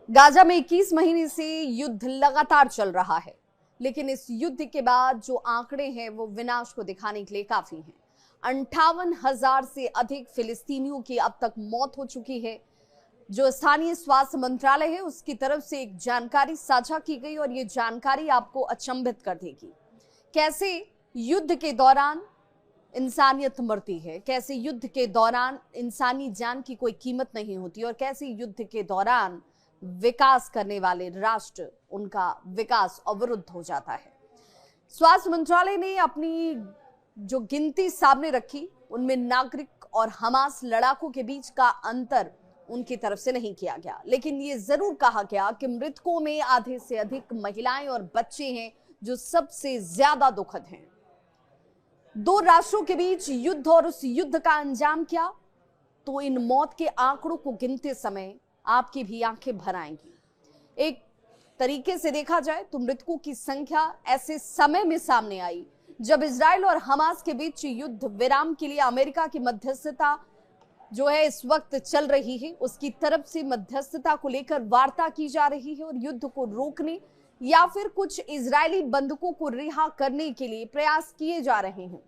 Gaza में 21 महीने से युद्ध लगातार चल रहा है, लेकिन इस युद्ध के बाद जो आंकड़े हैं वो विनाश को दिखाने के लिए काफी हैं। 58,000 से अधिक फिलिस्तीनियों की अब तक मौत हो चुकी है। जो स्थानीय स्वास्थ्य मंत्रालय है उसकी तरफ से एक जानकारी साझा की गई और ये जानकारी आपको अचंभित कर देगी। कैसे युद्ध के दौरान इंसानियत मरती है, कैसे युद्ध के दौरान इंसानी जान की कोई कीमत नहीं होती और कैसे युद्ध के दौरान विकास करने वाले राष्ट्र उनका विकास अवरुद्ध हो जाता है। स्वास्थ्य मंत्रालय ने अपनी जो गिनती सामने रखी उनमें नागरिक और हमास लड़ाकों के बीच का अंतर उनकी तरफ से नहीं किया गया, लेकिन ये जरूर कहा गया कि मृतकों में आधे से अधिक महिलाएं और बच्चे हैं, जो सबसे ज्यादा दुखद हैं। दो राष्ट्रों के बीच युद्ध और उस युद्ध का अंजाम क्या, तो इन मौत के आंकड़ों को गिनते समय आपकी भी आंखें भर आएंगी। एक तरीके से देखा जाए तो मृतकों की संख्या ऐसे समय में सामने आई जब इजराइल और हमास के बीच युद्ध विराम के लिए अमेरिका की मध्यस्थता जो है इस वक्त चल रही है, उसकी तरफ से मध्यस्थता को लेकर वार्ता की जा रही है और युद्ध को रोकने या फिर कुछ इजरायली बंधकों को रिहा करने के लिए प्रयास किए जा रहे हैं।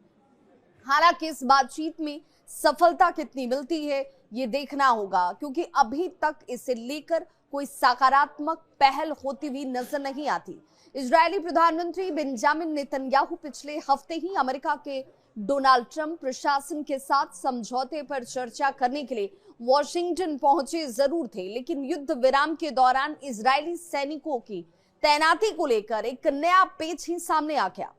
हालांकि इस बातचीत में सफलता कितनी मिलती है ये देखना होगा, क्योंकि अभी तक इसे लेकर कोई सकारात्मक पहल होती हुई नजर नहीं आती। इजरायली प्रधानमंत्री बेंजामिन नेतन्याहू पिछले हफ्ते ही अमेरिका के डोनाल्ड ट्रंप प्रशासन के साथ समझौते पर चर्चा करने के लिए वॉशिंगटन पहुंचे जरूर थे, लेकिन युद्ध विराम के दौरान इजरायली सैनिकों की तैनाती को लेकर एक नया पेच ही सामने आ गया,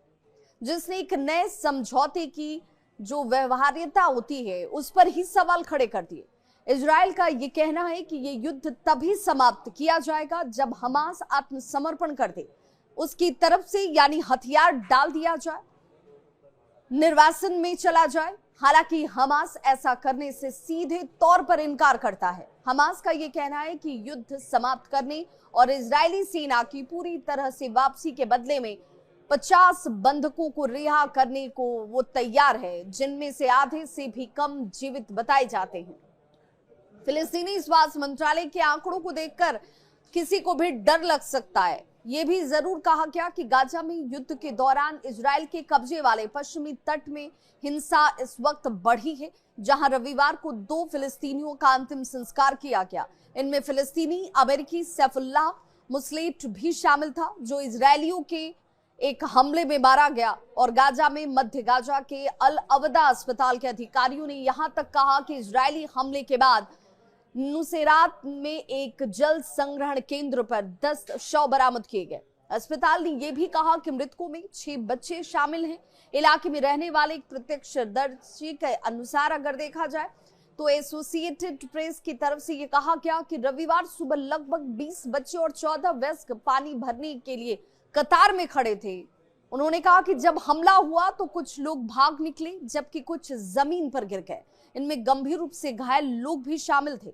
जिसने एक नए समझौते की जो व्यवहार्यता होती है उस पर ही सवाल खड़े कर दिए। इजराइल का यह कहना है कि यह युद्ध तभी समाप्त किया जाएगा जब हमास आत्मसमर्पण कर दे, उसकी तरफ से यानी हथियार डाल दिया जाए, निर्वासन में चला जाए। हालांकि हमास ऐसा करने से सीधे तौर पर इनकार करता है। हमास का यह कहना है कि युद्ध समाप्त करने और इजरायली सेना की पूरी तरह से वापसी के बदले में 50 बंधकों को रिहा करने को वो तैयार है, जिनमें से आधे से भी कम जीवित बताए जाते हैं। फिलिस्तीनी स्वास्थ्य मंत्रालय के आंकड़ों को देखकर किसी को भी डर लग सकता है। यह भी जरूर कहा गया कि गाजा में युद्ध के दौरान इजराइल के कब्जे वाले पश्चिमी तट में हिंसा इस वक्त बढ़ी है, जहां रविवार को 2 फिलिस्तीनियों का अंतिम संस्कार किया गया। इनमें फिलिस्तीनी अमेरिकी सैफुल्लाह मुस्लेट भी शामिल था, जो इजरायलियों के एक हमले में मारा गया। और गाजा में मध्य गाजा के अल अवदा अस्पताल के अधिकारियों ने यहां तक कहा कि इजरायली हमले के बाद नुसेरात में एक जल संग्रहण केंद्र पर 10 शव बरामद किए गए। अस्पताल ने यह भी कहा कि मृतकों में 6 बच्चे शामिल हैं। इलाके में रहने वाले एक प्रत्यक्षदर्शी के अनुसार अगर देखा जाए तो एसोसिएटेड प्रेस की तरफ से यह कहा गया कि रविवार सुबह लगभग 20 बच्चे और 14 वयस्क पानी भरने के लिए कतार में खड़े थे। उन्होंने कहा कि जब हमला हुआ तो कुछ लोग भाग निकले, जबकि कुछ जमीन पर गिर गए। इनमें गंभीर रूप से घायल लोग भी शामिल थे।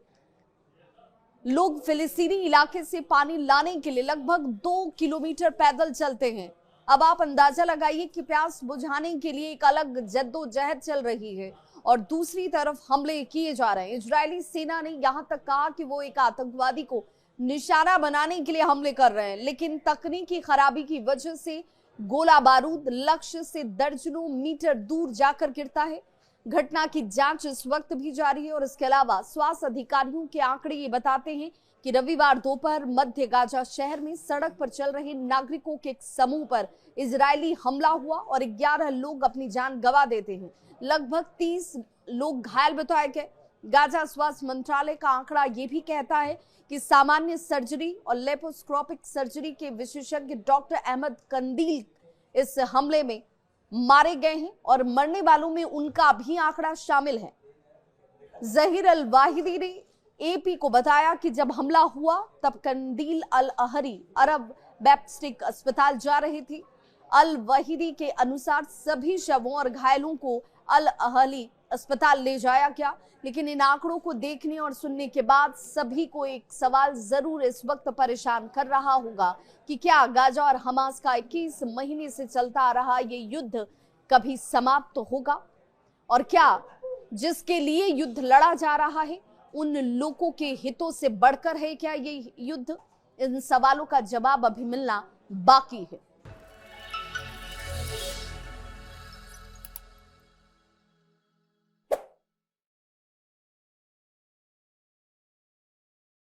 लोग फिलिस्तीनी इलाके से पानी लाने के लिए लगभग 2 किलोमीटर पैदल चलते हैं। अब आप अंदाजा लगाइए कि प्यास बुझाने के लिए एक अलग जद्दोजहद चल रही है और दूसरी तरफ हमले किए जा रहे हैं। इजरायली सेना ने यहां तक कहा कि वो एक आतंकवादी को निशाना बनाने के लिए हमले कर रहे हैं, लेकिन तकनीकी खराबी की वजह से गोला बारूद लक्ष्य से दर्जनों मीटर दूर जाकर गिरता है। घटना की जांच इस वक्त भी जारी है और इसके अलावा स्वास्थ्य अधिकारियों के आंकड़े ये बताते हैं कि रविवार दोपहर मध्य गाजा शहर में सड़क पर चल रहे नागरिकों के एक समूह पर इजरायली हमला हुआ और 11 लोग अपनी जान गंवा देते हैं। लगभग 30 लोग घायल बताए गए। गाजा स्वास्थ्य मंत्रालय का आंकड़ा ये भी कहता है कि सामान्य सर्जरी और लेप्रोस्कोपिक सर्जरी के विशेषज्ञ डॉक्टर अहमद कंदील इस हमले में मारे गए हैं और मरने वालों में उनका भी आंकड़ा शामिल है। जहीर अल वाहिदी ने एपी को बताया कि जब हमला हुआ तब कंदील अल अहरी अरब बैप्टिस्ट अस्पताल जा रही थी। अल वाहिदी के अनुसार सभी शवों और घायलों को अल अहली अस्पताल ले जाया गया, लेकिन इन आंकड़ों को देखने और सुनने के बाद सभी को एक सवाल जरूर इस वक्त परेशान कर रहा होगा कि क्या गाजा और हमास का 21 महीने से चलता आ रहा ये युद्ध कभी समाप्त होगा, और क्या जिसके लिए युद्ध लड़ा जा रहा है उन लोगों के हितों से बढ़कर है क्या ये युद्ध? इन सवालों का जवाब अभी मिलना बाकी है।